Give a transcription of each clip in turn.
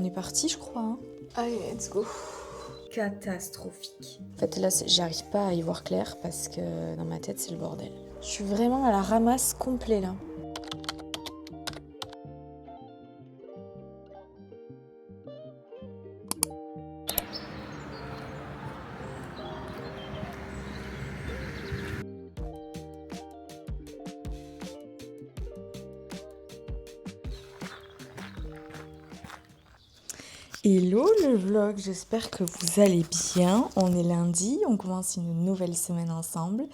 est parti, je crois. Hein. Allez, let's go. Catastrophique. En fait, là, j'arrive pas à y voir clair parce que dans ma tête, c'est le bordel. Je suis vraiment à la ramasse complet, là. Hello le vlog, j'espère que vous allez bien. On est lundi, on commence une nouvelle semaine ensemble.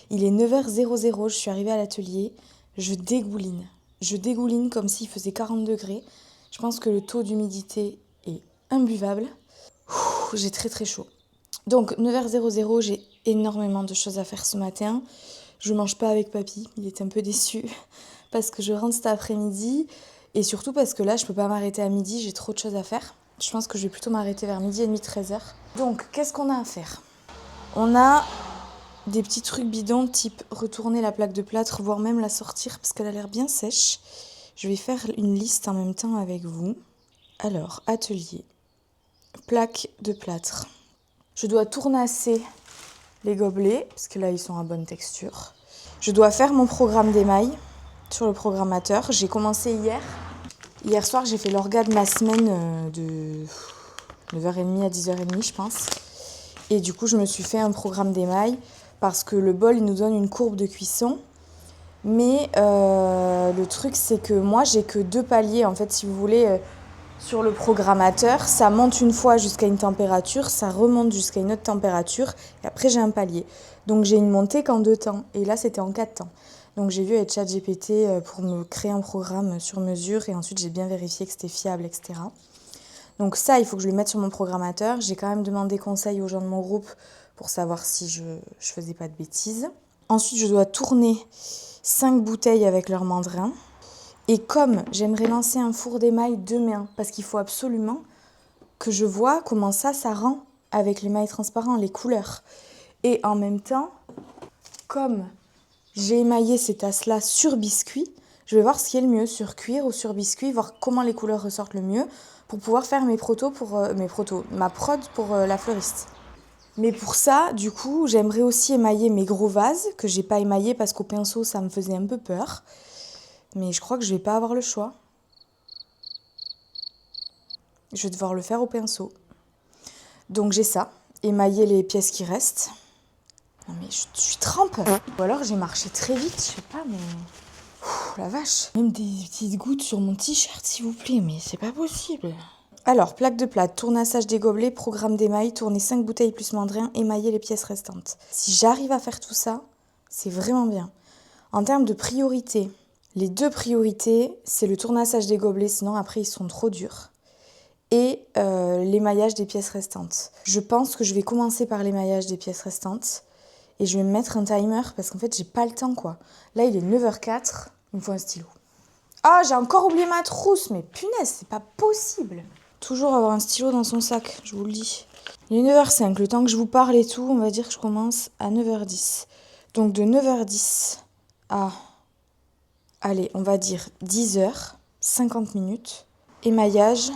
Il est 9h00, je suis arrivée à l'atelier. Je dégouline. Je dégouline comme s'il faisait 40 degrés. Je pense que le taux d'humidité est imbuvable. J'ai très très chaud. Donc 9h00, j'ai énormément de choses à faire ce matin. Je mange pas avec papy, il est un peu déçu parce que je rentre cet après-midi. Et surtout parce que là, je peux pas m'arrêter à midi, j'ai trop de choses à faire. Je pense que je vais plutôt m'arrêter vers 12h30, 13h. Donc, qu'est-ce qu'on a à faire ? On a des petits trucs bidons, type retourner la plaque de plâtre, voire même la sortir, parce qu'elle a l'air bien sèche. Je vais faire une liste en même temps avec vous. Alors, atelier, plaque de plâtre. Je dois tournasser les gobelets, parce que là, ils sont à bonne texture. Je dois faire mon programme d'émail sur le programmateur. J'ai commencé hier. Hier soir, j'ai fait l'orga de ma semaine de 9h30 à 10h30, je pense. Et du coup, je me suis fait un programme d'émail parce que le bol, il nous donne une courbe de cuisson. Mais le truc, c'est que moi, j'ai que 2 paliers. En fait, si vous voulez, sur le programmateur, ça monte une fois jusqu'à une température, ça remonte jusqu'à une autre température. Et après, j'ai un palier. Donc, j'ai une montée qu'en 2 temps. Et là, c'était en 4 temps. Donc j'ai vu avec ChatGPT pour me créer un programme sur mesure et ensuite j'ai bien vérifié que c'était fiable, etc. Donc ça, il faut que je le mette sur mon programmateur. J'ai quand même demandé conseil aux gens de mon groupe pour savoir si je faisais pas de bêtises. Ensuite, je dois tourner 5 bouteilles avec leur mandrin. Et comme j'aimerais lancer un four d'émail demain, parce qu'il faut absolument que je vois comment ça rend avec l'émail transparent, les couleurs. Et en même temps, comme j'ai émaillé ces tasses-là sur biscuit. Je vais voir ce qui est le mieux, sur cuir ou sur biscuit, voir comment les couleurs ressortent le mieux pour pouvoir faire ma prod pour la fleuriste. Mais pour ça, du coup, j'aimerais aussi émailler mes gros vases que j'ai pas émaillés parce qu'au pinceau, ça me faisait un peu peur. Mais je crois que je vais pas avoir le choix. Je vais devoir le faire au pinceau. Donc j'ai ça, émailler les pièces qui restent. Non mais je suis trempe. Ou alors j'ai marché très vite, je sais pas, mais... la vache. Même des petites gouttes sur mon t-shirt, s'il vous plaît, mais c'est pas possible. Alors, plaque de plâtre, tournassage des gobelets, programme d'émail, tourner 5 bouteilles plus mandrin, émailler les pièces restantes. Si j'arrive à faire tout ça, c'est vraiment bien. En termes de priorité, les 2 priorités, c'est le tournassage des gobelets, sinon après ils sont trop durs. Et l'émaillage des pièces restantes. Je pense que je vais commencer par l'émaillage des pièces restantes. Et je vais me mettre un timer parce qu'en fait, j'ai pas le temps, quoi. Là, il est 9h04, il me faut un stylo. Ah, j'ai encore oublié ma trousse, mais punaise, c'est pas possible. Toujours avoir un stylo dans son sac, je vous le dis. Il est 9h05, le temps que je vous parle et tout, on va dire que je commence à 9h10. Donc de 9h10 à, allez, on va dire 10h, 50 minutes, émaillage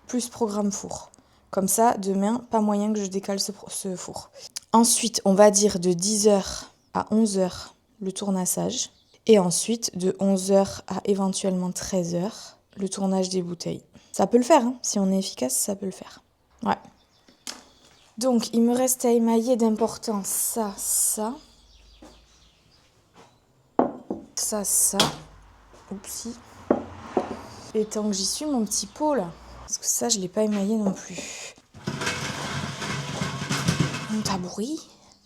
plus programme four. Comme ça, demain, pas moyen que je décale ce four. Ensuite, on va dire de 10h à 11h le tournassage. Et ensuite, de 11h à éventuellement 13h, le tournage des bouteilles. Ça peut le faire, hein. Si on est efficace, ça peut le faire. Ouais. Donc, il me reste à émailler d'important ça. Oupsie. Et tant que j'y suis, mon petit pot, là. Parce que ça, je ne l'ai pas émaillé non plus. Mon tabouret.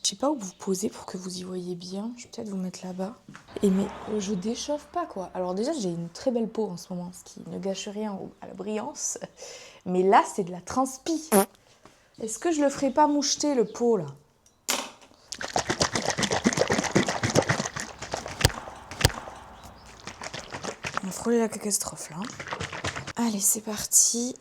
Je sais pas où vous posez pour que vous y voyez bien. Je vais peut-être vous mettre là-bas. Et mais je déchauffe pas, quoi. Alors déjà, j'ai une très belle peau en ce moment, ce qui ne gâche rien à la brillance. Mais là, c'est de la transpi. Est-ce que je le ferai pas moucheter, le pot, là ? On va frôler la catastrophe, là. Allez, c'est parti.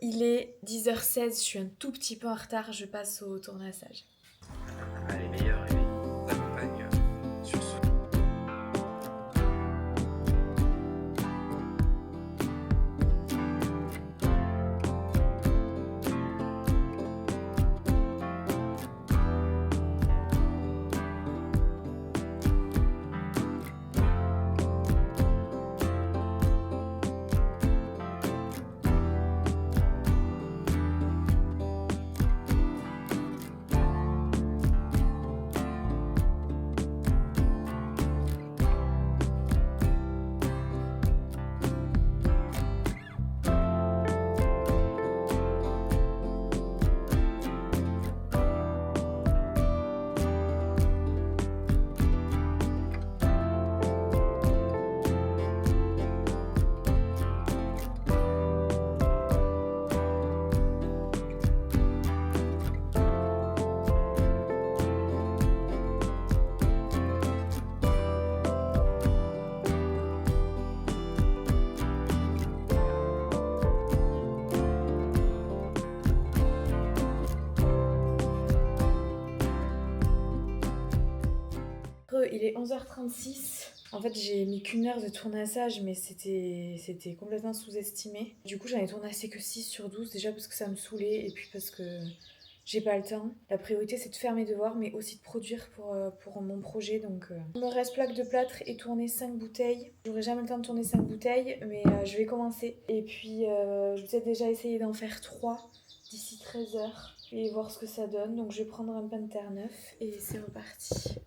Il est 10h16, je suis un tout petit peu en retard, je passe au tournassage. Les meilleurs et les accompagne sur ce. Il est 11h36. En fait, j'ai mis qu'une heure de tournassage, mais c'était complètement sous-estimé. Du coup, j'en ai tournassé que 6 sur 12, déjà parce que ça me saoulait et puis parce que j'ai pas le temps. La priorité, c'est de faire mes devoirs, mais aussi de produire pour mon projet. Donc, il me reste plaque de plâtre et tourner 5 bouteilles. J'aurai jamais le temps de tourner 5 bouteilles, mais je vais commencer. Et puis, je vais peut-être déjà essayer d'en faire 3 d'ici 13h et voir ce que ça donne. Donc, je vais prendre un pain de terre neuf et c'est reparti.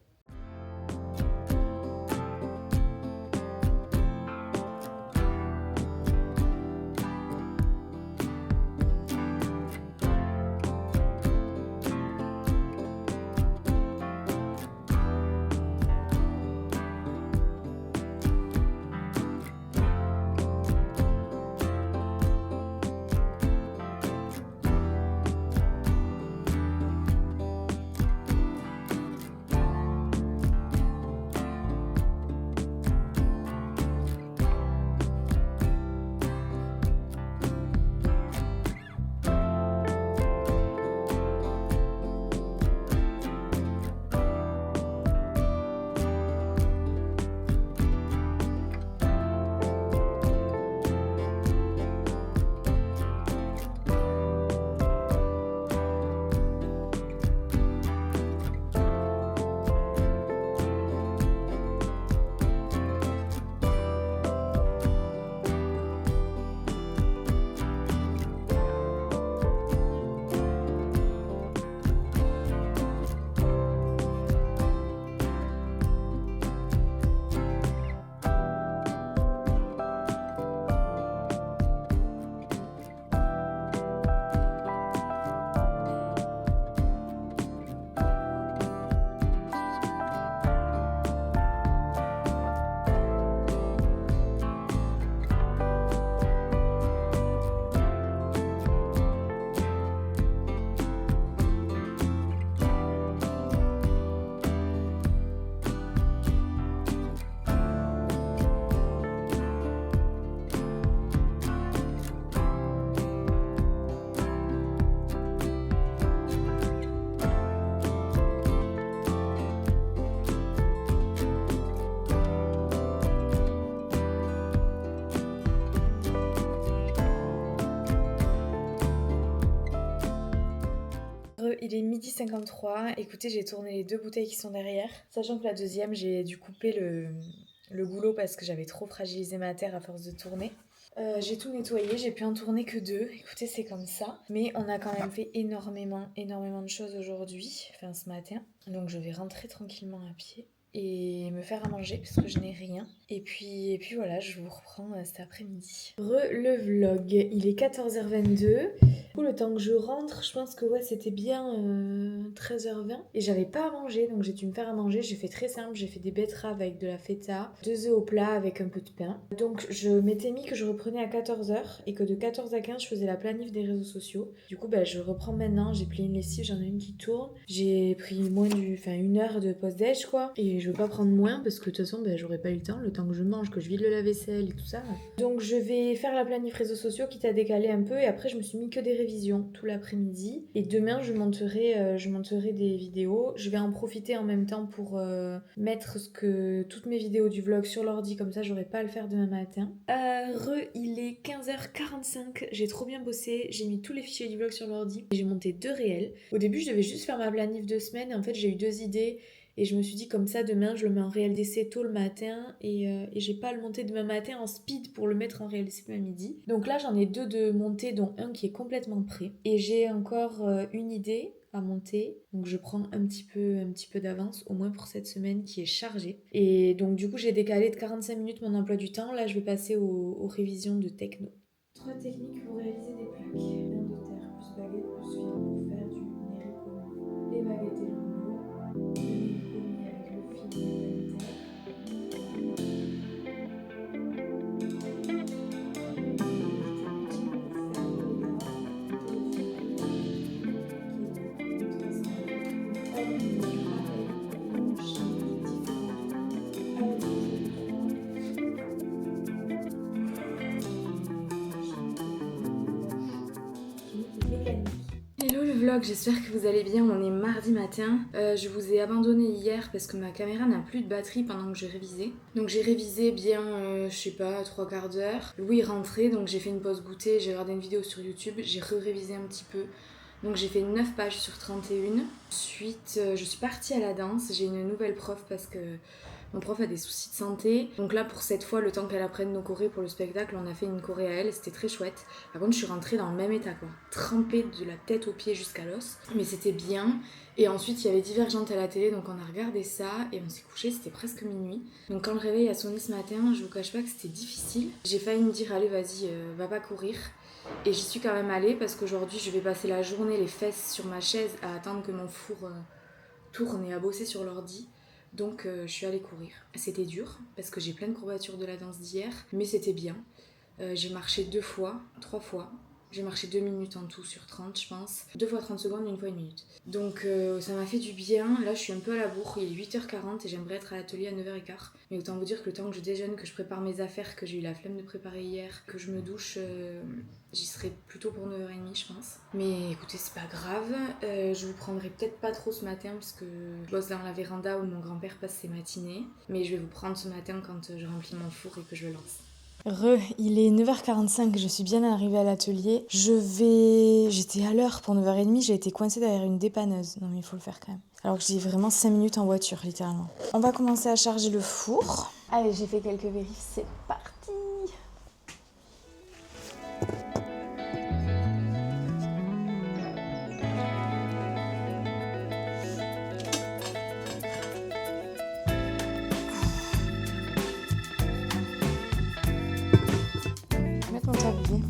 Il est 12h53. Écoutez, j'ai tourné les 2 bouteilles qui sont derrière. Sachant que la deuxième, j'ai dû couper le goulot parce que j'avais trop fragilisé ma terre à force de tourner. J'ai tout nettoyé, j'ai pu en tourner que 2. Écoutez, c'est comme ça. Mais on a quand même fait énormément de choses aujourd'hui, enfin ce matin. Donc je vais rentrer tranquillement à pied et me faire à manger parce que je n'ai rien. Et puis voilà, je vous reprends cet après-midi. Le vlog, il est 14h22. Le temps que je rentre, je pense que c'était bien 13h20. Et j'avais pas à manger, donc j'ai dû me faire à manger. J'ai fait très simple, j'ai fait des betteraves avec de la feta, 2 œufs au plat avec un peu de pain. Donc je m'étais mis que je reprenais à 14h et que de 14 à 15, je faisais la planif des réseaux sociaux. Du coup, je reprends maintenant, j'ai plié une lessive, j'en ai une qui tourne. J'ai pris une heure de pause déj, quoi. Et je veux pas prendre moins parce que de toute façon j'aurais pas eu le temps que je mange, que je vide le lave-vaisselle et tout ça. Donc je vais faire la planif réseaux sociaux quitte à décaler un peu et après je me suis mis que des révisions tout l'après-midi. Et demain je monterai des vidéos. Je vais en profiter en même temps pour mettre toutes mes vidéos du vlog sur l'ordi, comme ça j'aurai pas à le faire demain matin. Il est 15h45, j'ai trop bien bossé, j'ai mis tous les fichiers du vlog sur l'ordi et j'ai monté 2 réels. Au début je devais juste faire ma planif de semaine et en fait j'ai eu 2 idées et je me suis dit comme ça demain je le mets en réel d'essai tôt le matin et j'ai pas à le monter demain matin en speed pour le mettre en réel d'essai demain midi. Donc là j'en ai 2 de monter dont un qui est complètement prêt et j'ai encore une idée à monter, donc je prends un petit peu d'avance au moins pour cette semaine qui est chargée. Et donc du coup j'ai décalé de 45 minutes mon emploi du temps. Là je vais passer aux révisions de techno. 3 techniques pour réaliser des plaques: graines de terre plus baguette plus fil pour faire du nériconi. Les baguettes et l'anneau, le nériconi avec le fil et la terre. Hello le vlog, j'espère que vous allez bien. On est mardi matin. Je vous ai abandonné hier parce que ma caméra n'a plus de batterie pendant que je révisais. Donc j'ai révisé bien, je sais pas, 3/4 d'heure. Louis est rentré, donc j'ai fait une pause goûter, j'ai regardé une vidéo sur YouTube, j'ai révisé un petit peu. Donc j'ai fait 9 pages sur 31. Ensuite, je suis partie à la danse. J'ai une nouvelle prof parce que mon prof a des soucis de santé. Donc là, pour cette fois, le temps qu'elle apprenne nos chorés pour le spectacle, on a fait une choré à elle. C'était très chouette. Par contre, je suis rentrée dans le même état, quoi. Trempée de la tête aux pieds jusqu'à l'os. Mais c'était bien. Et ensuite, il y avait Divergente à la télé. Donc on a regardé ça et on s'est couché. C'était presque minuit. Donc quand le réveil a sonné ce matin, je vous cache pas que c'était difficile. J'ai failli me dire, allez, vas-y, va pas courir. Et j'y suis quand même allée parce qu'aujourd'hui, je vais passer la journée les fesses sur ma chaise à attendre que mon four tourne et à bosser sur l'ordi. Donc je suis allée courir. C'était dur parce que j'ai plein de courbatures de la danse d'hier, mais c'était bien. J'ai marché 3 fois. J'ai marché 2 minutes en tout sur 30, je pense. 2 fois 30 secondes, 1 fois 1 minute. Donc ça m'a fait du bien. Là, je suis un peu à la bourre. Il est 8h40 et j'aimerais être à l'atelier à 9h15. Mais autant vous dire que le temps que je déjeune, que je prépare mes affaires, que j'ai eu la flemme de préparer hier, que je me douche, j'y serai plutôt pour 9h30, je pense. Mais écoutez, c'est pas grave. Je vous prendrai peut-être pas trop ce matin parce que je bosse dans la véranda où mon grand-père passe ses matinées. Mais je vais vous prendre ce matin quand je remplis mon four et que je le lance. Il est 9h45, je suis bien arrivée à l'atelier. J'étais à l'heure pour 9h30, j'ai été coincée derrière une dépanneuse. Non mais il faut le faire quand même. Alors que j'ai vraiment 5 minutes en voiture, littéralement. On va commencer à charger le four. Allez, j'ai fait quelques vérifs, c'est parti. Je vais mettre mon tablier.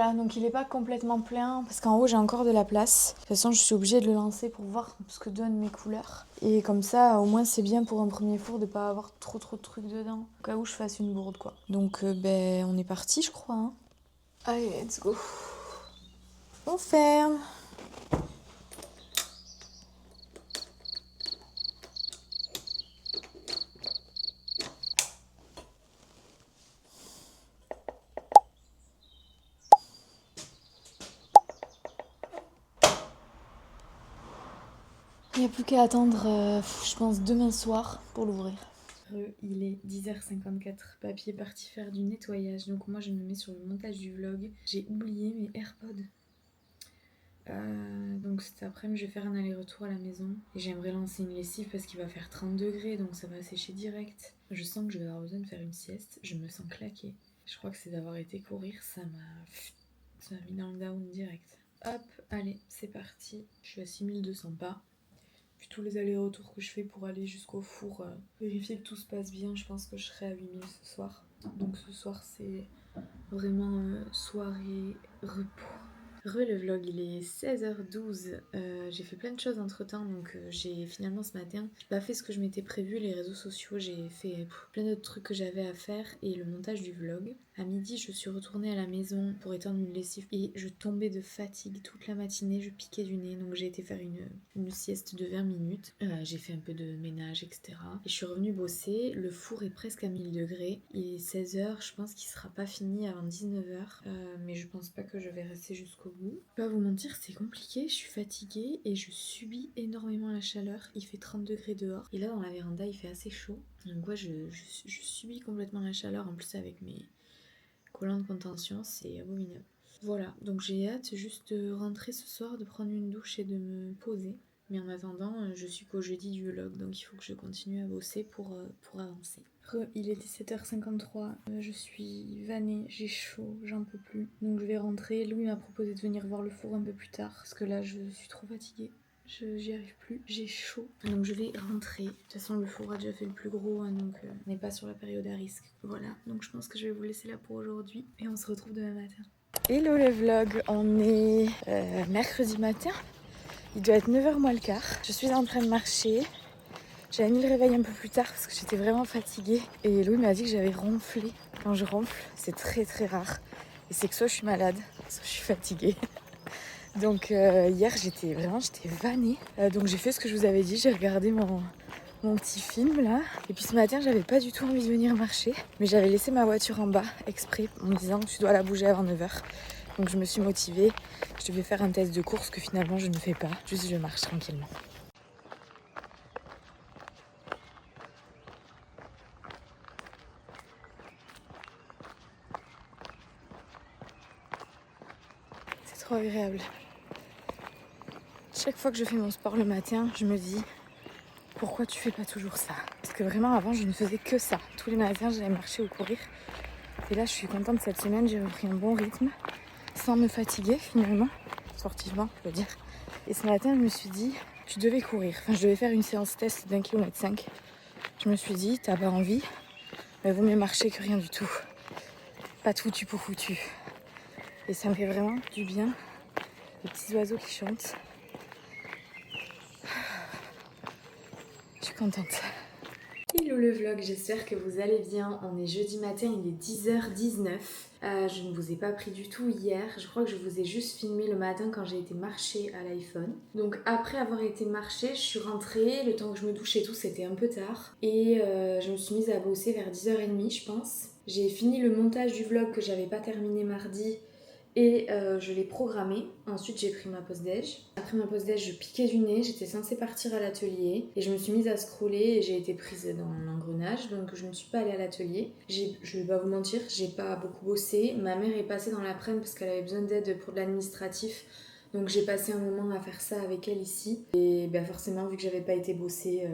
Voilà, donc il n'est pas complètement plein parce qu'en haut j'ai encore de la place. De toute façon, je suis obligée de le lancer pour voir ce que donnent mes couleurs. Et comme ça, au moins c'est bien pour un premier four de pas avoir trop de trucs dedans. Au cas où je fasse une bourde quoi. Donc on est parti je crois. Hein. Allez, let's go. On ferme. Il n'y a plus qu'à attendre, je pense, demain soir pour l'ouvrir. Il est 10h54, papy est parti faire du nettoyage, donc moi je me mets sur le montage du vlog. J'ai oublié mes AirPods. Donc cet après-midi je vais faire un aller-retour à la maison et j'aimerais lancer une lessive parce qu'il va faire 30 degrés donc ça va sécher direct. Je sens que je vais avoir besoin de faire une sieste, je me sens claquée. Je crois que c'est d'avoir été courir, ça m'a mis dans le down direct. Hop, allez, c'est parti. Je suis à 6200 pas. Puis tous les allers-retours que je fais pour aller jusqu'au four, vérifier que tout se passe bien, je pense que je serai à 8000 ce soir. Donc ce soir c'est vraiment soirée repos. Le vlog, il est 16h12, j'ai fait plein de choses entre temps, donc j'ai finalement ce matin, j'ai pas fait ce que je m'étais prévu, les réseaux sociaux, j'ai fait plein d'autres trucs que j'avais à faire et le montage du vlog. À midi, je suis retournée à la maison pour étendre une lessive et je tombais de fatigue toute la matinée, je piquais du nez, donc j'ai été faire une sieste de 20 minutes, j'ai fait un peu de ménage, etc. Et je suis revenue bosser, le four est presque à 1000 degrés, il est 16h, je pense qu'il sera pas fini avant 19h, mais je pense pas que je vais rester jusqu'au bout. Je vais pas vous mentir, c'est compliqué, je suis fatiguée et je subis énormément la chaleur. Il fait 30 degrés dehors et là dans la véranda il fait assez chaud. Donc ouais, je subis complètement la chaleur en plus avec mes collants de contention, c'est abominable. Voilà, donc j'ai hâte juste de rentrer ce soir, de prendre une douche et de me poser. Mais en attendant, je suis qu'au jeudi du vlog, donc il faut que je continue à bosser pour avancer. Il est 17h53, je suis vannée, j'ai chaud, j'en peux plus. Donc je vais rentrer. Louis m'a proposé de venir voir le four un peu plus tard, parce que là je suis trop fatiguée. J'y arrive plus, j'ai chaud. Donc je vais rentrer. De toute façon le four a déjà fait le plus gros, hein, donc on n'est pas sur la période à risque. Voilà, donc je pense que je vais vous laisser là pour aujourd'hui, et on se retrouve demain matin. Hello le vlog, on est mercredi matin. Il doit être 9h moins le quart. Je suis en train de marcher. J'avais mis le réveil un peu plus tard parce que j'étais vraiment fatiguée. Et Louis m'a dit que j'avais ronflé. Quand je ronfle, c'est très très rare. Et c'est que soit je suis malade, soit je suis fatiguée. Donc hier j'étais vannée. Donc j'ai fait ce que je vous avais dit, j'ai regardé mon petit film là. Et puis ce matin j'avais pas du tout envie de venir marcher. Mais j'avais laissé ma voiture en bas exprès en me disant que tu dois la bouger avant 9h. Donc je me suis motivée. Je devais faire un test de course que finalement je ne fais pas. Juste je marche tranquillement. C'est trop agréable. Chaque fois que je fais mon sport le matin, je me dis pourquoi tu fais pas toujours ça? Parce que vraiment avant je ne faisais que ça. Tous les matins j'allais marcher ou courir. Et là je suis contente cette semaine, j'ai repris un bon rythme sans me fatiguer finalement, sportivement je veux dire. Et ce matin je me suis dit tu devais courir. Enfin je devais faire une séance test d'1,5 km. Je me suis dit t'as pas envie, mais vaut mieux marcher que rien du tout. Pas tout foutu pour foutu. Et ça me fait vraiment du bien. Les petits oiseaux qui chantent. Je suis contente. Hello le vlog, j'espère que vous allez bien. On est jeudi matin, il est 10h19. Je ne vous ai pas pris du tout hier. Je crois que je vous ai juste filmé le matin quand j'ai été marcher à l'iPhone. Donc après avoir été marcher, je suis rentrée. Le temps que je me douche et tout, c'était un peu tard. Et je me suis mise à bosser vers 10h30 je pense. J'ai fini le montage du vlog que j'avais pas terminé mardi. Et je l'ai programmé. Ensuite j'ai pris ma pause déj. Après ma pause déj je piquais du nez. J'étais censée partir à l'atelier. Et je me suis mise à scroller et j'ai été prise dans l'engrenage. Donc je ne suis pas allée à l'atelier. Je vais pas vous mentir, j'ai pas beaucoup bossé. Ma mère est passée dans l'après-midi parce qu'elle avait besoin d'aide pour de l'administratif. Donc j'ai passé un moment à faire ça avec elle ici. Et ben forcément vu que j'avais pas été bosser,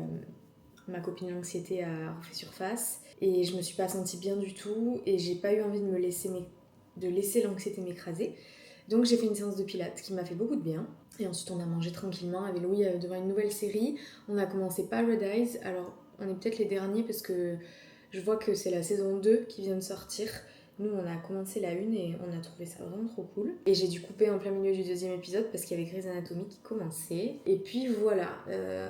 ma copine l'anxiété a refait surface. Et je me suis pas sentie bien du tout. Et j'ai pas eu envie de laisser l'anxiété m'écraser. Donc j'ai fait une séance de pilates qui m'a fait beaucoup de bien. Et ensuite on a mangé tranquillement avec Louis devant une nouvelle série. On a commencé Paradise. Alors on est peut-être les derniers parce que je vois que c'est la saison 2 qui vient de sortir. Nous, on a commencé la 1 et on a trouvé ça vraiment trop cool. Et j'ai dû couper en plein milieu du 2e épisode parce qu'il y avait Grey's Anatomy qui commençait. Et puis voilà,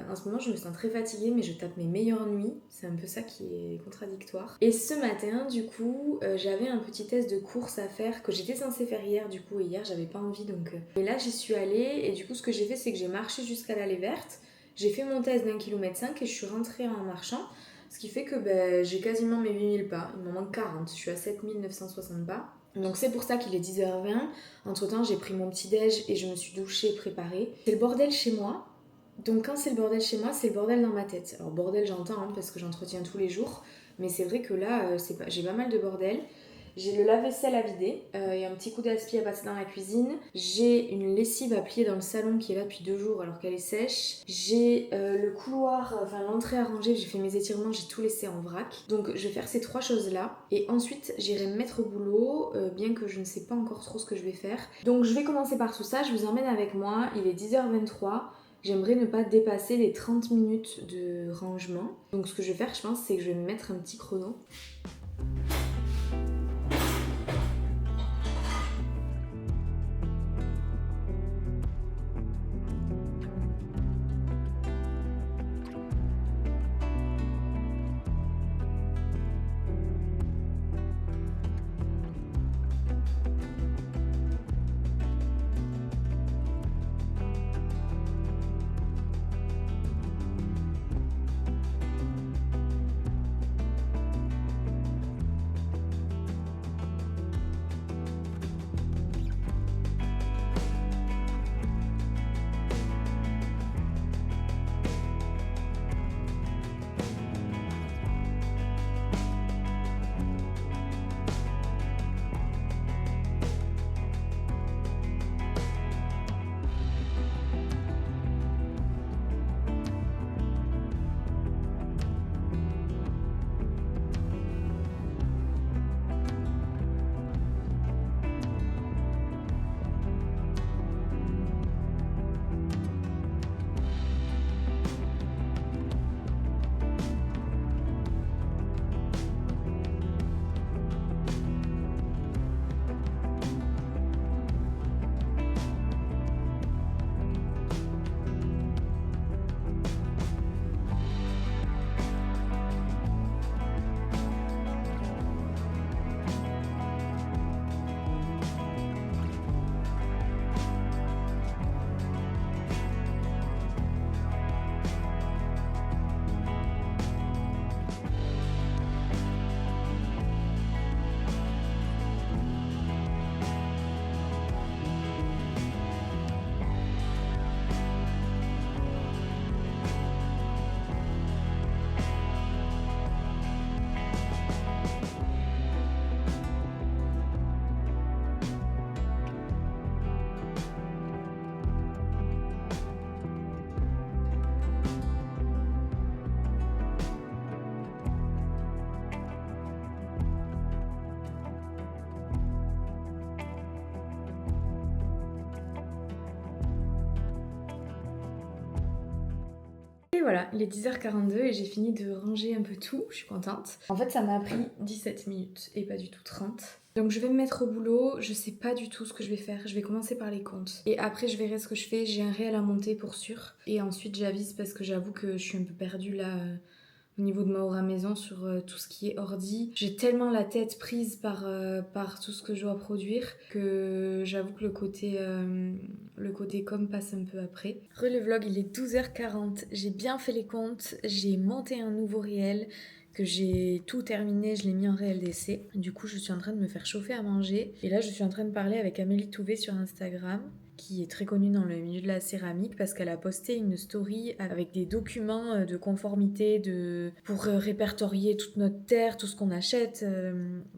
en ce moment, je me sens très fatiguée, mais je tape mes meilleures nuits. C'est un peu ça qui est contradictoire. Et ce matin, du coup, j'avais un petit test de course à faire que j'étais censée faire hier, du coup, et hier, j'avais pas envie, donc... Et là, j'y suis allée, et du coup, ce que j'ai fait, c'est que j'ai marché jusqu'à l'allée verte. J'ai fait mon test d'1,5 km et je suis rentrée en marchant. Ce qui fait que j'ai quasiment mes 8000 pas. Il m'en manque 40. Je suis à 7960 pas. Donc c'est pour ça qu'il est 10h20. Entre temps, j'ai pris mon petit déj et je me suis douchée et préparée. C'est le bordel chez moi. Donc quand c'est le bordel chez moi, c'est le bordel dans ma tête. Alors bordel, j'entends parce que j'entretiens tous les jours. Mais c'est vrai que là, j'ai pas mal de bordel. J'ai le lave-vaisselle à vider et un petit coup d'aspi à passer dans la cuisine. J'ai une lessive à plier dans le salon qui est là depuis 2 jours alors qu'elle est sèche. J'ai le couloir, l'entrée à ranger, j'ai fait mes étirements, j'ai tout laissé en vrac. Donc je vais faire ces 3 choses-là et ensuite j'irai me mettre au boulot, bien que je ne sais pas encore trop ce que je vais faire. Donc je vais commencer par tout ça, je vous emmène avec moi, il est 10h23. J'aimerais ne pas dépasser les 30 minutes de rangement. Donc ce que je vais faire, je pense, c'est que je vais me mettre un petit chrono. Et voilà, il est 10h42 et j'ai fini de ranger un peu tout, je suis contente. En fait, ça m'a pris 17 minutes et pas du tout 30. Donc je vais me mettre au boulot, je sais pas du tout ce que je vais faire, je vais commencer par les comptes. Et après je verrai ce que je fais, j'ai un réel à monter pour sûr. Et ensuite j'avise parce que j'avoue que je suis un peu perdue là au niveau de ma aura maison sur tout ce qui est ordi. J'ai tellement la tête prise par tout ce que je dois produire que j'avoue que le côté com passe un peu après. Le vlog il est 12h40, j'ai bien fait les comptes, j'ai monté un nouveau réel que j'ai tout terminé, je l'ai mis en réel d'essai. Du coup je suis en train de me faire chauffer à manger et là je suis en train de parler avec Amélie Touvet sur Instagram, qui est très connue dans le milieu de la céramique parce qu'elle a posté une story avec des documents de conformité pour répertorier toute notre terre, tout ce qu'on achète,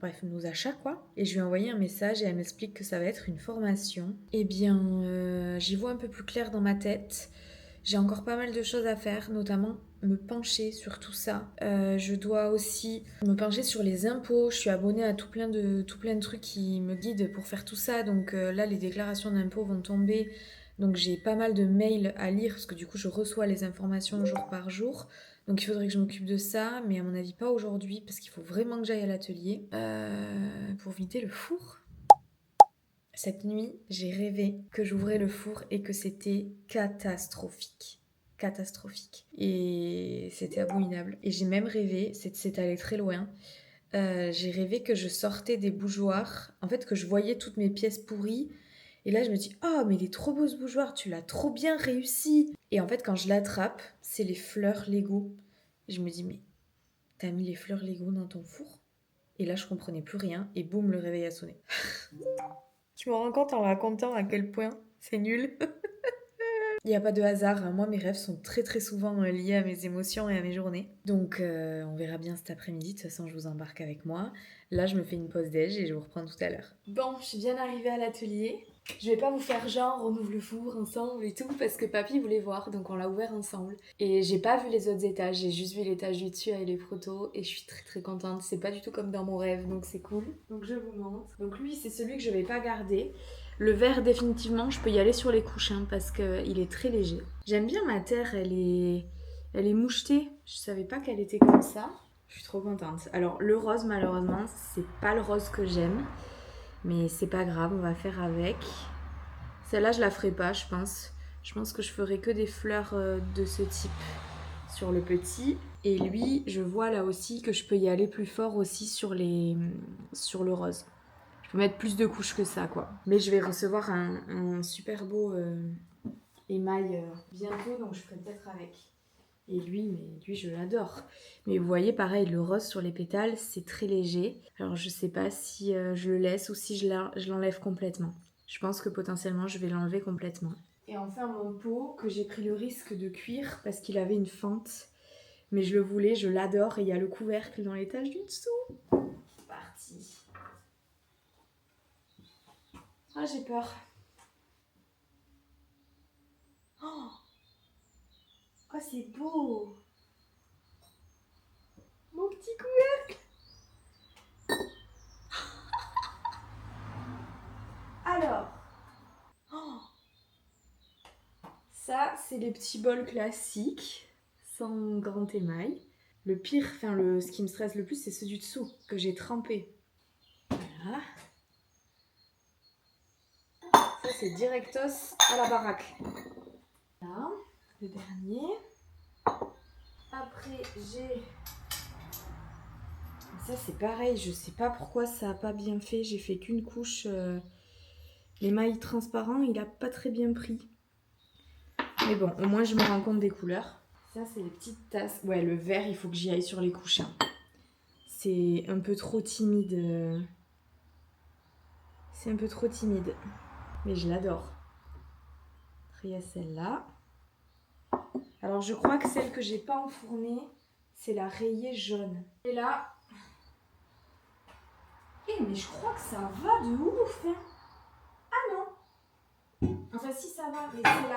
bref, nos achats quoi. Et je lui ai envoyé un message et elle m'explique que ça va être une formation. Eh bien, j'y vois un peu plus clair dans ma tête. J'ai encore pas mal de choses à faire, notamment me pencher sur tout ça. Je dois aussi me pencher sur les impôts. Je suis abonnée à tout plein de trucs qui me guident pour faire tout ça. Donc là, les déclarations d'impôts vont tomber. Donc j'ai pas mal de mails à lire parce que du coup, je reçois les informations jour par jour. Donc il faudrait que je m'occupe de ça, mais à mon avis pas aujourd'hui, parce qu'il faut vraiment que j'aille à l'atelier pour vider le four. Cette nuit, j'ai rêvé que j'ouvrais le four et que c'était catastrophique. Catastrophique. Et c'était abominable. Et j'ai même rêvé, c'est allé très loin, j'ai rêvé que je sortais des bougeoirs, en fait que je voyais toutes mes pièces pourries. Et là je me dis, oh mais il est trop beau ce bougeoir, tu l'as trop bien réussi. Et en fait quand je l'attrape, c'est les fleurs Lego. Et je me dis, mais t'as mis les fleurs Lego dans ton four? Et là je comprenais plus rien et boum, le réveil a sonné. Je me rends compte en racontant à quel point c'est nul. Il n'y a pas de hasard. Moi, mes rêves sont très très souvent liés à mes émotions et à mes journées. Donc, on verra bien cet après-midi. De toute façon, je vous embarque avec moi. Là, je me fais une pause déj et je vous reprends tout à l'heure. Bon, je suis bien arrivée à l'atelier. Je vais pas vous faire genre, on ouvre le four ensemble et tout, parce que papy voulait voir, donc on l'a ouvert ensemble. Et j'ai pas vu les autres étages, j'ai juste vu l'étage du dessus avec les protos, et je suis très très contente. C'est pas du tout comme dans mon rêve, donc c'est cool. Donc je vous montre. Donc lui, c'est celui que je vais pas garder. Le vert, définitivement, je peux y aller sur les couchins parce qu'il est très léger. J'aime bien ma terre, elle est mouchetée. Je savais pas qu'elle était comme ça. Je suis trop contente. Alors, le rose, malheureusement, c'est pas le rose que j'aime. Mais c'est pas grave, on va faire avec. Celle-là, je la ferai pas, je pense. Je pense que je ferai que des fleurs de ce type sur le petit. Et lui, je vois là aussi que je peux y aller plus fort aussi sur le rose. Je peux mettre plus de couches que ça, quoi. Mais je vais recevoir un super beau émail bientôt, donc je ferai peut-être avec. Et lui, je l'adore. Mais vous voyez, pareil, le rose sur les pétales, c'est très léger. Alors, je sais pas si je le laisse ou si je l'enlève complètement. Je pense que potentiellement, je vais l'enlever complètement. Et enfin, mon pot, que j'ai pris le risque de cuire parce qu'il avait une fente. Mais je le voulais, je l'adore. Et il y a le couvercle dans l'étage du dessous. C'est parti. Ah, j'ai peur. Oh, oh c'est beau. Mon petit couvercle. Alors, oh, ça, c'est les petits bols classiques, sans grand émail. Le pire, ce qui me stresse le plus, c'est ceux du dessous, que j'ai trempé. Voilà. Ça, c'est directos à la baraque. Là, le dernier. Après, j'ai... Ça, c'est pareil, je sais pas pourquoi ça a pas bien fait. J'ai fait qu'une couche. L'émail transparent, il a pas très bien pris. Mais bon, au moins, je me rends compte des couleurs. Ça, c'est les petites tasses. Ouais, le vert, il faut que j'y aille sur les couchins. C'est un peu trop timide. C'est un peu trop timide. Mais je l'adore. Après, il y a celle-là. Alors, je crois que celle que j'ai pas enfournée, c'est la rayée jaune. Et là... mais je crois que ça va de ouf, hein. Ah non. Enfin, si, ça va. Mais c'est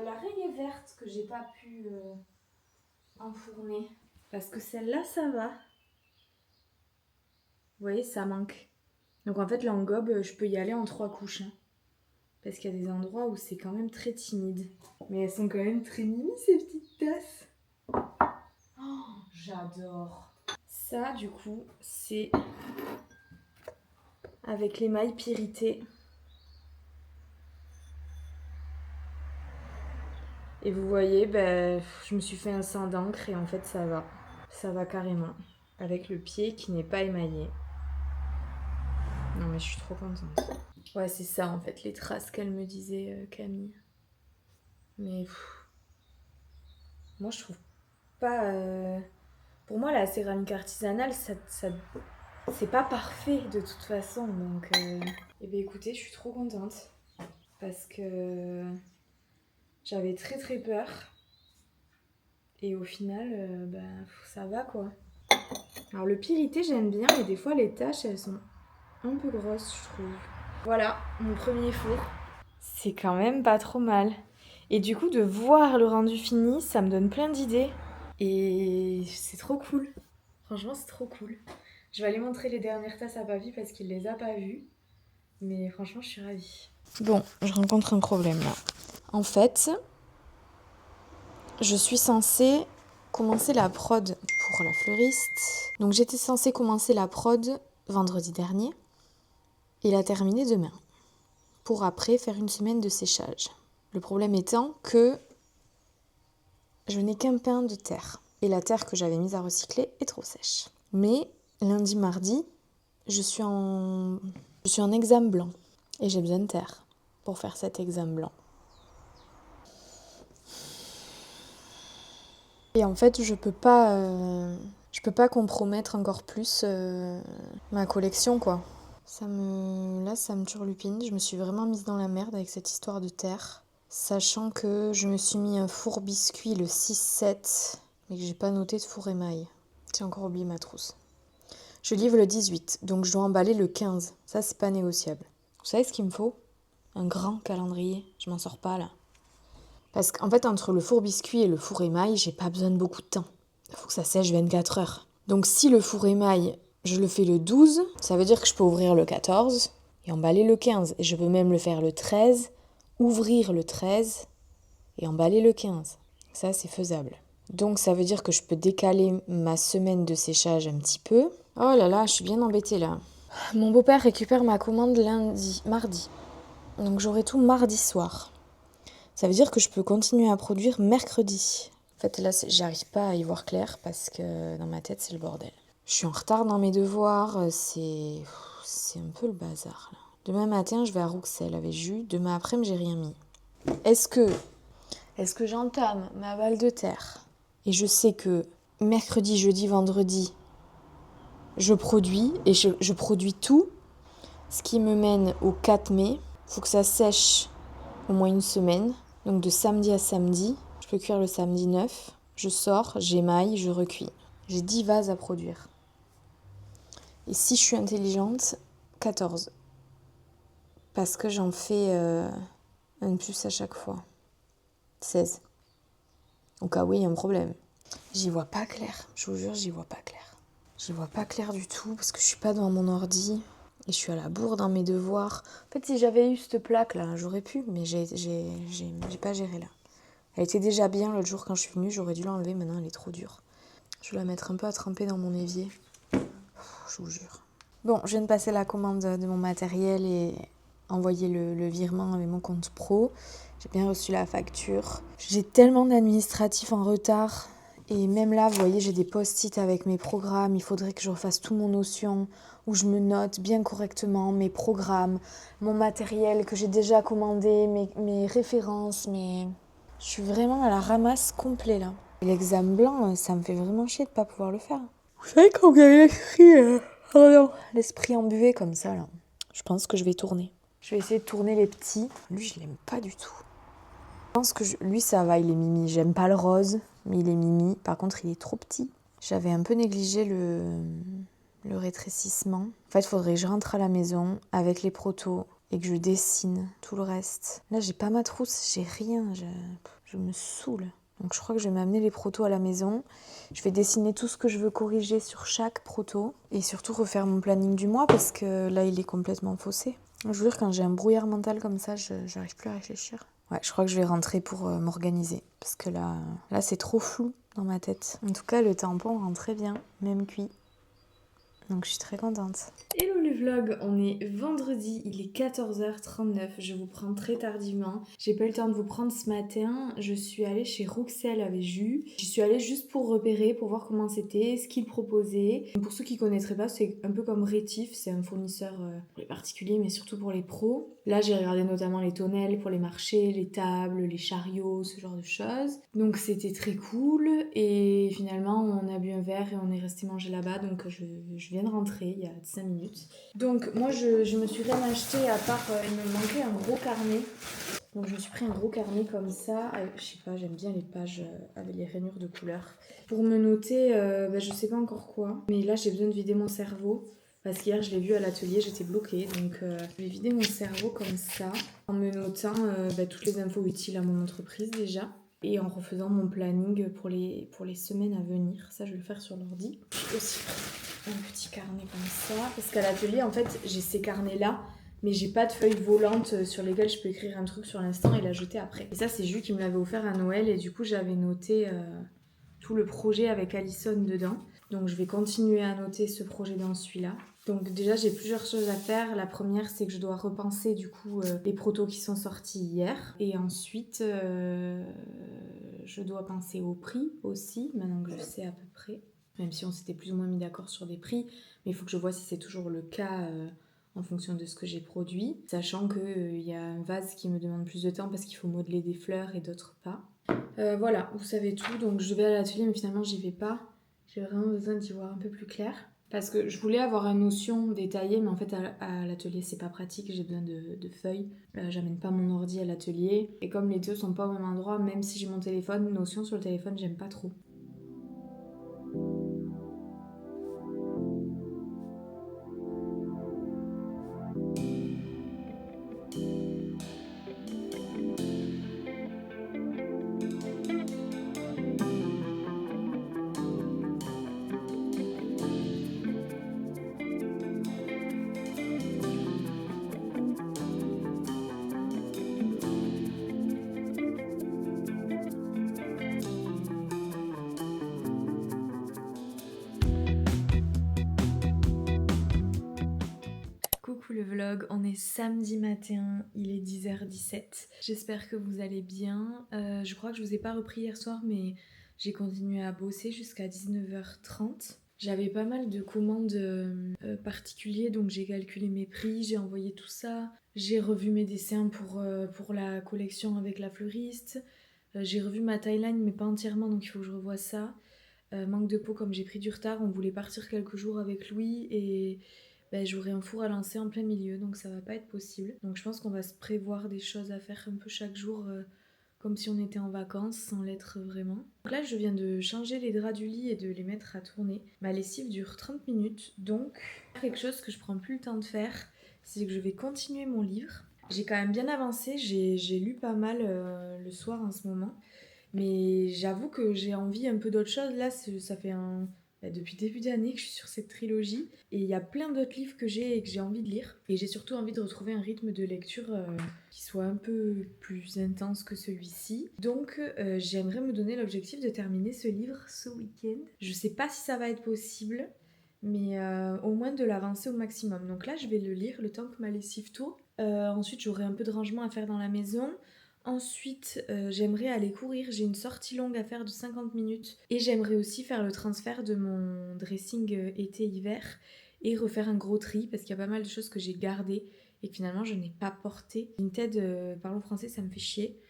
la rayée verte que j'ai pas pu enfourner. Parce que celle-là, ça va. Vous voyez, ça manque. Donc en fait, l'engobe, je peux y aller en 3 couches. Hein. Parce qu'il y a des endroits où c'est quand même très timide. Mais elles sont quand même très mimi, ces petites tasses. Oh, j'adore. Ça, du coup, c'est avec l'émail pyrité. Et vous voyez, je me suis fait un sang d'encre et en fait, ça va. Ça va carrément. Avec le pied qui n'est pas émaillé. Non, mais je suis trop contente. Ouais, c'est ça, en fait, les traces qu'elle me disait, Camille. Mais... moi, je trouve pas... Pour moi, la céramique artisanale, ça c'est pas parfait, de toute façon. Donc... Eh bien, écoutez, je suis trop contente. Parce que... j'avais très très peur. Et au final, ça va, quoi. Alors, le pyrité, j'aime bien. Mais des fois, les taches, elles sont un peu grosses, je trouve. Voilà, mon premier four. C'est quand même pas trop mal. Et du coup, de voir le rendu fini, ça me donne plein d'idées. Et c'est trop cool. Franchement, c'est trop cool. Je vais aller montrer les dernières tasses à papy parce qu'il les a pas vues. Mais franchement, je suis ravie. Bon, je rencontre un problème là. En fait, je suis censée commencé la prod pour la fleuriste. Donc j'étais censée commencer la prod vendredi dernier et la terminer demain. Pour après faire une semaine de séchage. Le problème étant que je n'ai qu'un pain de terre. Et la terre que j'avais mise à recycler est trop sèche. Mais lundi, mardi, je suis en examen blanc. Et j'ai besoin de terre pour faire cet examen blanc. Et en fait, je peux pas compromettre encore plus ma collection, quoi. Là, ça me turlupine. Je me suis vraiment mise dans la merde avec cette histoire de terre. Sachant que je me suis mis un four biscuit le 6-7, mais que j'ai pas noté de four émail. J'ai encore oublié ma trousse. Je livre le 18, donc je dois emballer le 15. Ça, c'est pas négociable. Vous savez ce qu'il me faut ? Un grand calendrier. Je m'en sors pas, là. Parce qu'en fait, entre le four biscuit et le four émail, j'ai pas besoin de beaucoup de temps. Il faut que ça sèche 24 heures. Donc si le four émail, je le fais le 12, ça veut dire que je peux ouvrir le 14 et emballer le 15. Et je peux même le faire le 13, ouvrir le 13 et emballer le 15. Ça, c'est faisable. Donc ça veut dire que je peux décaler ma semaine de séchage un petit peu. Oh là là, je suis bien embêtée là. Mon beau-père récupère ma commande mardi. Donc j'aurai tout mardi soir. Ça veut dire que je peux continuer à produire mercredi. En fait, là, j'arrive pas à y voir clair parce que dans ma tête, c'est le bordel. Je suis en retard dans mes devoirs, c'est un peu le bazar, là. Demain matin, je vais à Rouxel avec Jus. Demain après-midi, j'ai rien mis. Est-ce que j'entame ma balle de terre et je sais que mercredi, jeudi, vendredi, je produis et je produis tout, ce qui me mène au 4 mai. Il faut que ça sèche au moins une semaine. Donc de samedi à samedi, je peux cuire le samedi 9. Je sors, j'émaille, je recuis. J'ai 10 vases à produire. Et si je suis intelligente, 14. Parce que j'en fais un de plus à chaque fois. 16. Au cas où il y a un problème. J'y vois pas clair. Je vous jure, j'y vois pas clair. J'y vois pas clair du tout parce que je suis pas devant mon ordi. Et je suis à la bourre dans mes devoirs. En fait, si j'avais eu cette plaque là, j'aurais pu, mais j'ai pas géré là. Elle était déjà bien l'autre jour quand je suis venue, j'aurais dû l'enlever, maintenant elle est trop dure. Je vais la mettre un peu à tremper dans mon évier. Je vous jure. Bon, je viens de passer la commande de mon matériel et envoyer le virement avec mon compte pro. J'ai bien reçu la facture. J'ai tellement d'administratifs en retard. Et même là, vous voyez, j'ai des post-it avec mes programmes. Il faudrait que je refasse tout mon Notion, où je me note bien correctement mes programmes, mon matériel que j'ai déjà commandé, mes références, Je suis vraiment à la ramasse complet là. Et l'examen blanc, ça me fait vraiment chier de pas pouvoir le faire. Vous savez quand vous avez l'esprit embué comme ça là, je pense que je vais tourner. Je vais essayer de tourner les petits. Lui, je l'aime pas du tout. Je pense que lui, ça va, il est mimi. J'aime pas le rose, mais il est mimi. Par contre, il est trop petit. J'avais un peu négligé le rétrécissement. En fait, il faudrait que je rentre à la maison avec les protos et que je dessine tout le reste. Là, j'ai pas ma trousse, j'ai rien. Je me saoule. Donc, je crois que je vais m'amener les protos à la maison. Je vais dessiner tout ce que je veux corriger sur chaque proto et surtout refaire mon planning du mois parce que là, il est complètement faussé. Je vous jure, quand j'ai un brouillard mental comme ça, j'arrive plus à réfléchir. Ouais, je crois que je vais rentrer pour m'organiser parce que là, c'est trop flou dans ma tête. En tout cas, le tampon rend très bien, même cuit. Donc je suis très contente. Hello le vlog, on est vendredi, il est 14h39, je vous prends très tardivement. J'ai pas eu le temps de vous prendre ce matin, je suis allée chez Rouxel avec Jus. J'y suis allée juste pour repérer, pour voir comment c'était, ce qu'ils proposaient. Pour ceux qui connaîtraient pas, c'est un peu comme Rétif, c'est un fournisseur pour les particuliers mais surtout pour les pros. Là j'ai regardé notamment les tonnelles pour les marchés, les tables, les chariots, ce genre de choses. Donc c'était très cool et finalement on a bu un verre et on est resté manger là-bas donc je viens de rentrer il y a 5 minutes. Donc moi je me suis rien acheté à part il me manquait un gros carnet. Donc je me suis pris un gros carnet comme ça, je sais pas, j'aime bien les pages avec les rainures de couleurs. Pour me noter, je sais pas encore quoi, mais là j'ai besoin de vider mon cerveau. Parce qu'hier je l'ai vu à l'atelier, j'étais bloquée, donc je vais vider mon cerveau comme ça, en me notant toutes les infos utiles à mon entreprise déjà, et en refaisant mon planning pour les semaines à venir. Ça je vais le faire sur l'ordi. J'ai aussi un petit carnet comme ça, parce qu'à l'atelier en fait j'ai ces carnets là, mais j'ai pas de feuilles volantes sur lesquelles je peux écrire un truc sur l'instant et la jeter après. Et ça c'est Jus qui me l'avait offert à Noël, et du coup j'avais noté tout le projet avec Alison dedans. Donc je vais continuer à noter ce projet dans celui-là. Donc déjà j'ai plusieurs choses à faire. La première c'est que je dois repenser du coup les protos qui sont sortis hier. Et ensuite je dois penser au prix aussi, maintenant que je sais à peu près. Même si on s'était plus ou moins mis d'accord sur des prix. Mais il faut que je vois si c'est toujours le cas en fonction de ce que j'ai produit. Sachant qu'il y a un vase qui me demande plus de temps parce qu'il faut modeler des fleurs et d'autres pas. Voilà, vous savez tout. Donc je vais à l'atelier mais finalement j'y vais pas. J'ai vraiment besoin d'y voir un peu plus clair. Parce que je voulais avoir une notion détaillée, mais en fait à l'atelier c'est pas pratique, j'ai besoin de feuilles. J'amène pas mon ordi à l'atelier. Et comme les deux sont pas au même endroit, même si j'ai mon téléphone, notion sur le téléphone j'aime pas trop. Coucou le vlog, on est samedi matin, il est 10h17. J'espère que vous allez bien. Je crois que je vous ai pas repris hier soir, mais j'ai continué à bosser jusqu'à 19h30. J'avais pas mal de commandes particulières, donc j'ai calculé mes prix, j'ai envoyé tout ça. J'ai revu mes dessins pour la collection avec la fleuriste. J'ai revu ma timeline, mais pas entièrement, donc il faut que je revoie ça. Manque de peau, comme j'ai pris du retard, on voulait partir quelques jours avec Louis et j'aurai un four à lancer en plein milieu, donc ça va pas être possible. Donc je pense qu'on va se prévoir des choses à faire un peu chaque jour, comme si on était en vacances, sans l'être vraiment. Donc là, je viens de changer les draps du lit et de les mettre à tourner. Ma lessive dure 30 minutes, donc quelque chose que je prends plus le temps de faire, c'est que je vais continuer mon livre. J'ai quand même bien avancé, j'ai lu pas mal le soir en ce moment. Mais j'avoue que j'ai envie un peu d'autre chose. Là, ça fait depuis début d'année que je suis sur cette trilogie. Et il y a plein d'autres livres que j'ai et que j'ai envie de lire. Et j'ai surtout envie de retrouver un rythme de lecture qui soit un peu plus intense que celui-ci. Donc, j'aimerais me donner l'objectif de terminer ce livre ce week-end. Je sais pas si ça va être possible, mais au moins de l'avancer au maximum. Donc là, je vais le lire le temps que ma lessive tourne. Ensuite, j'aurai un peu de rangement à faire dans la maison. Ensuite, j'aimerais aller courir. J'ai une sortie longue à faire de 50 minutes. Et j'aimerais aussi faire le transfert de mon dressing été-hiver et refaire un gros tri parce qu'il y a pas mal de choses que j'ai gardées et que finalement je n'ai pas portées. Vinted, parlons français, ça me fait chier.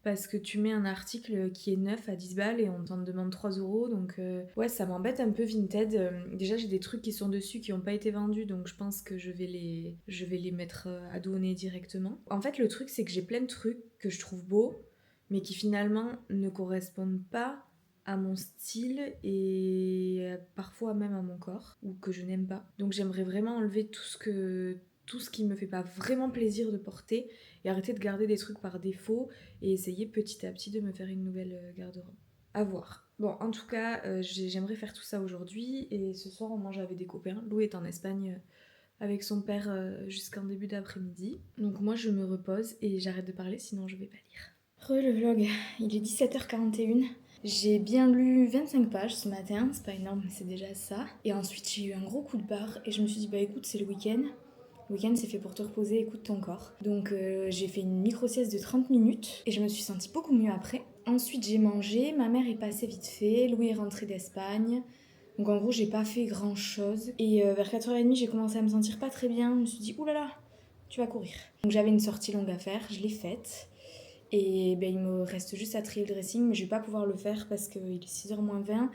Parce que tu mets un article qui est neuf à 10 balles et on t'en demande 3 euros. Donc ouais, ça m'embête un peu Vinted. Déjà, j'ai des trucs qui sont dessus qui n'ont pas été vendus. Donc je pense que je vais les mettre à donner directement. En fait, le truc, c'est que j'ai plein de trucs que je trouve beaux, mais qui finalement ne correspondent pas à mon style et parfois même à mon corps, ou que je n'aime pas. Donc j'aimerais vraiment enlever tout ce qui me fait pas vraiment plaisir de porter et arrêter de garder des trucs par défaut et essayer petit à petit de me faire une nouvelle garde-robe. À voir. Bon, en tout cas, j'aimerais faire tout ça aujourd'hui et ce soir on mange avec des copains. Lou est en Espagne avec son père jusqu'en début d'après-midi. Donc moi je me repose et j'arrête de parler sinon je vais pas lire. Le vlog, il est 17h41. J'ai bien lu 25 pages ce matin, c'est pas énorme mais c'est déjà ça. Et ensuite j'ai eu un gros coup de barre et je me suis dit bah écoute c'est le week-end. Le week-end, c'est fait pour te reposer, écoute ton corps. Donc j'ai fait une micro-sieste de 30 minutes et je me suis sentie beaucoup mieux après. Ensuite, j'ai mangé, ma mère est passée vite fait, Louis est rentré d'Espagne. Donc en gros, j'ai pas fait grand-chose. Et vers 4h30, j'ai commencé à me sentir pas très bien. Je me suis dit, oulala, tu vas courir. Donc j'avais une sortie longue à faire, je l'ai faite. Et il me reste juste à trier le dressing, mais je vais pas pouvoir le faire parce qu'il est 6h moins 20.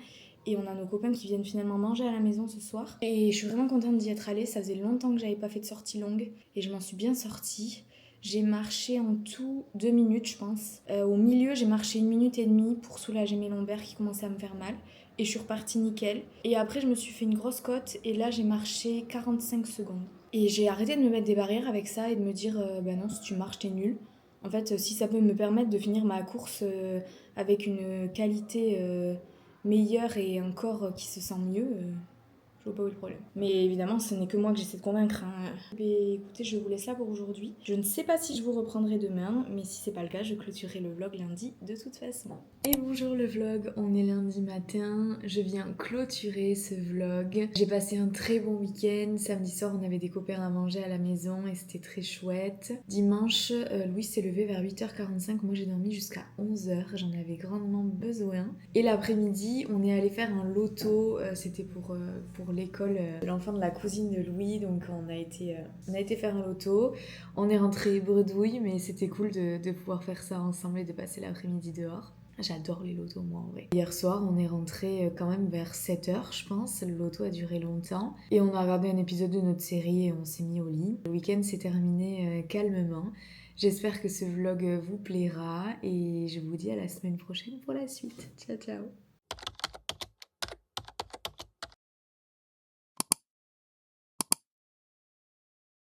Et on a nos copains qui viennent finalement manger à la maison ce soir. Et je suis vraiment contente d'y être allée. Ça faisait longtemps que j'avais pas fait de sortie longue. Et je m'en suis bien sortie. J'ai marché en tout 2 minutes, je pense. Au milieu, j'ai marché 1 minute et demie pour soulager mes lombaires qui commençaient à me faire mal. Et je suis repartie nickel. Et après, je me suis fait une grosse côte. Et là, j'ai marché 45 secondes. Et j'ai arrêté de me mettre des barrières avec ça et de me dire non, si tu marches, t'es nul. En fait, si ça peut me permettre de finir ma course avec une qualité meilleure et un corps qui se sent mieux, Je vois pas où est le problème. Mais évidemment, ce n'est que moi que j'essaie de convaincre. Hein. Mais écoutez, je vous laisse là pour aujourd'hui. Je ne sais pas si je vous reprendrai demain, mais si c'est pas le cas, je clôturerai le vlog lundi de toute façon. Et bonjour le vlog, on est lundi matin. Je viens clôturer ce vlog. J'ai passé un très bon week-end. Samedi soir, on avait des copains à manger à la maison et c'était très chouette. Dimanche, Louis s'est levé vers 8h45. Moi, j'ai dormi jusqu'à 11h. J'en avais grandement besoin. Et l'après-midi, on est allé faire un loto. C'était pour l'école de l'enfant de la cousine de Louis. Donc, on a été faire un loto. On est rentré bredouille, mais c'était cool de pouvoir faire ça ensemble et de passer l'après-midi dehors. J'adore les lotos, moi, en vrai. Hier soir, on est rentré quand même vers 7h, je pense. Le loto a duré longtemps. Et on a regardé un épisode de notre série et on s'est mis au lit. Le week-end s'est terminé calmement. J'espère que ce vlog vous plaira et je vous dis à la semaine prochaine pour la suite. Ciao, ciao!